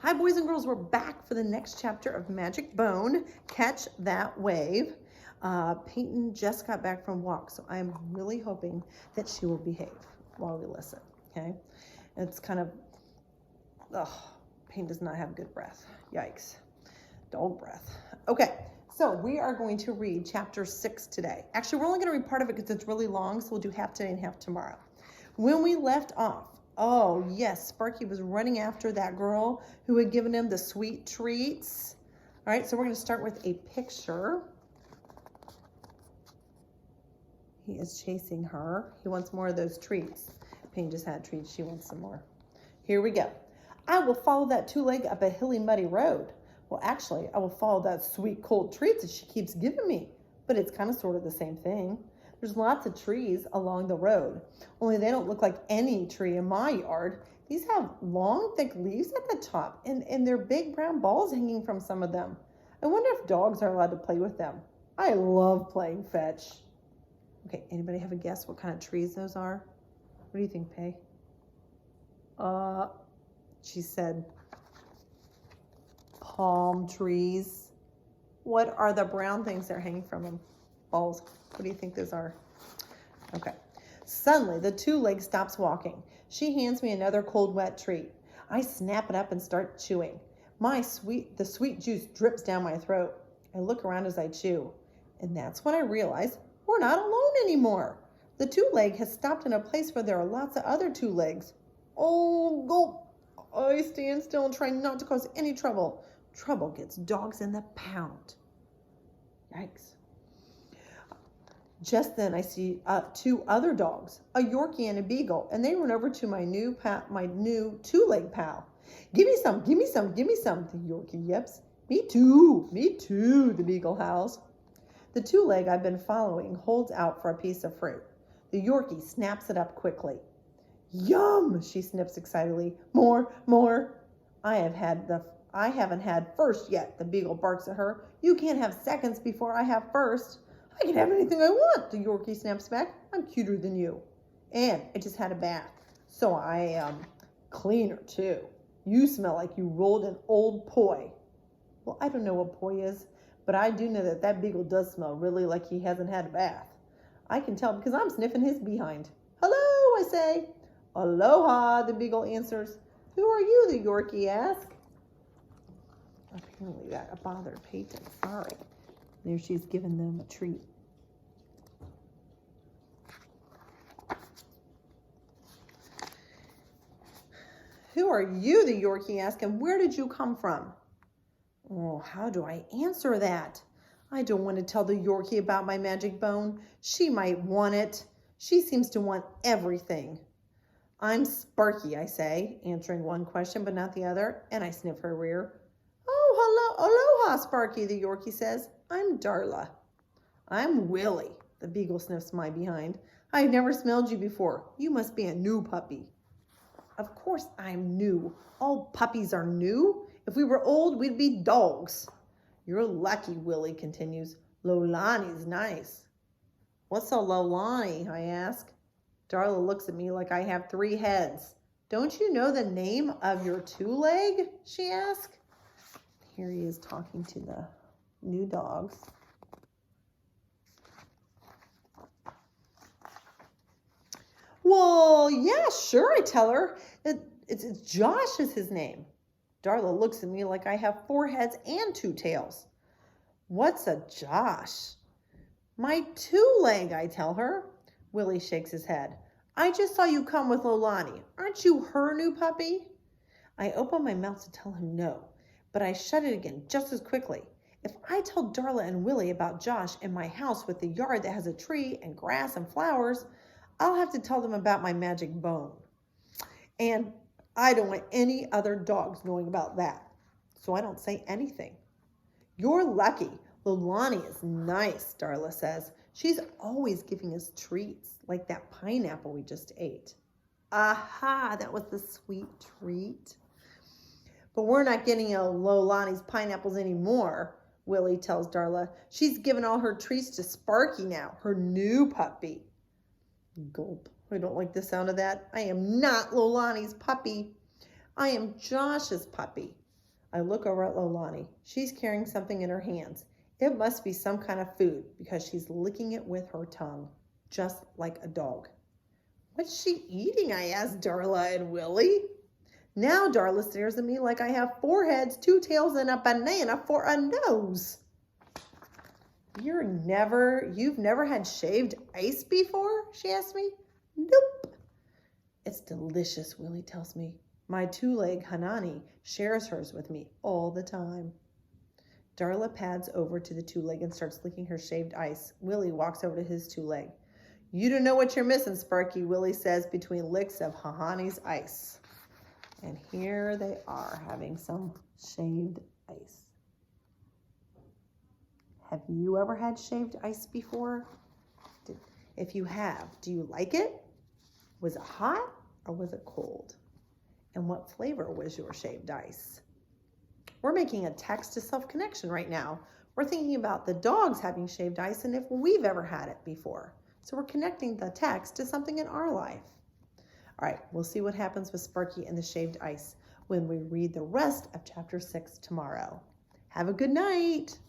Hi, boys and girls. We're back for the next chapter of Magic Bone, Catch That Wave. Peyton just got back from walk, so I'm really hoping that she will behave while we listen, okay? It's kind of, Peyton does not have good breath. Yikes. Dog breath. Okay, so we are going to read chapter 6 today. Actually, we're only going to read part of it because it's really long, so we'll do half today and half tomorrow. When we left off, oh, yes, Sparky was running after that girl who had given him the sweet treats. All right, so we're going to start with a picture. He is chasing her. He wants more of those treats. Payne just had treats. She wants some more. Here we go. I will follow that two-leg up a hilly, muddy road. Well, actually, I will follow that sweet, cold treats that she keeps giving me. But it's kind of sort of the same thing. There's lots of trees along the road, only they don't look like any tree in my yard. These have long, thick leaves at the top, and they're big brown balls hanging from some of them. I wonder if dogs are allowed to play with them. I love playing fetch. Okay, anybody have a guess what kind of trees those are? What do you think, Pay? She said palm trees. What are the brown things that are hanging from them? Balls. What do you think those are? Okay. Suddenly, the two-leg stops walking. She hands me another cold, wet treat. I snap it up and start chewing. The sweet juice drips down my throat. I look around as I chew, and that's when I realize we're not alone anymore. The two-leg has stopped in a place where there are lots of other two legs. Oh, gulp. I stand still and try not to cause any trouble. Trouble gets dogs in the pound. Yikes. Just then I see two other dogs, a Yorkie and a Beagle, and they run over to my new two-leg pal. Give me some, give me some, give me some, the Yorkie yips. Me too, the Beagle howls. The two-leg I've been following holds out for a piece of fruit. The Yorkie snaps it up quickly. Yum, she sniffs excitedly. More, more. I haven't had first yet, the Beagle barks at her. You can't have seconds before I have first. I can have anything I want, the Yorkie snaps back. I'm cuter than you. And I just had a bath, so I am cleaner too. You smell like you rolled an old poi. Well, I don't know what poi is, but I do know that Beagle does smell really like he hasn't had a bath. I can tell because I'm sniffing his behind. Hello, I say. Aloha, the Beagle answers. Who are you, the Yorkie asks. Apparently that bothered Peyton. Sorry. There she's giving them a treat. Who are you, the Yorkie asked, and where did you come from? Oh, how do I answer that? I don't want to tell the Yorkie about my magic bone. She might want it. She seems to want everything. I'm Sparky, I say, answering one question but not the other, and I sniff her rear. Oh, hello, aloha, Sparky, the Yorkie says. I'm Darla. I'm Willie, the Beagle sniffs my behind. I've never smelled you before. You must be a new puppy. Of course I'm new. All puppies are new. If we were old, we'd be dogs. You're lucky, Willie continues. Lolani's nice. What's a Lolani, I ask. Darla looks at me like I have 3 heads. Don't you know the name of your two-leg? She asks. Here he is talking to the new dogs. Well, yeah, sure, I tell her. It's Josh is his name. Darla looks at me like I have 4 heads and 2 tails. What's a Josh? My two-leg, I tell her. Willie shakes his head. I just saw you come with Lolani. Aren't you her new puppy? I open my mouth to tell him no, but I shut it again just as quickly. If I tell Darla and Willie about Josh in my house with the yard that has a tree and grass and flowers, I'll have to tell them about my magic bone. And I don't want any other dogs knowing about that, so I don't say anything. You're lucky. Lolani is nice, Darla says. She's always giving us treats, like that pineapple we just ate. Aha, that was the sweet treat. But we're not getting Lolani's pineapples anymore, Willie tells Darla. She's given all her treats to Sparky now, her new puppy. Gulp. I don't like the sound of that. I am not Lolani's puppy. I am Josh's puppy. I look over at Lolani. She's carrying something in her hands. It must be some kind of food because she's licking it with her tongue, just like a dog. What's she eating? I asked Darla and Willie. Now Darla stares at me like I have 4 heads, 2 tails, and a banana for a nose. You've never had shaved ice before? She asked me. Nope. It's delicious, Willie tells me. My 2-leg Hanani shares hers with me all the time. Darla pads over to the 2-leg and starts licking her shaved ice. Willie walks over to his 2-leg. You don't know what you're missing, Sparky, Willie says between licks of Hanani's ice. And here they are having some shaved ice. Have you ever had shaved ice before? If you have, do you like it? Was it hot or was it cold? And what flavor was your shaved ice? We're making a text-to-self connection right now. We're thinking about the dogs having shaved ice and if we've ever had it before. So we're connecting the text to something in our life. All right, we'll see what happens with Sparky and the shaved ice when we read the rest of chapter 6 tomorrow. Have a good night.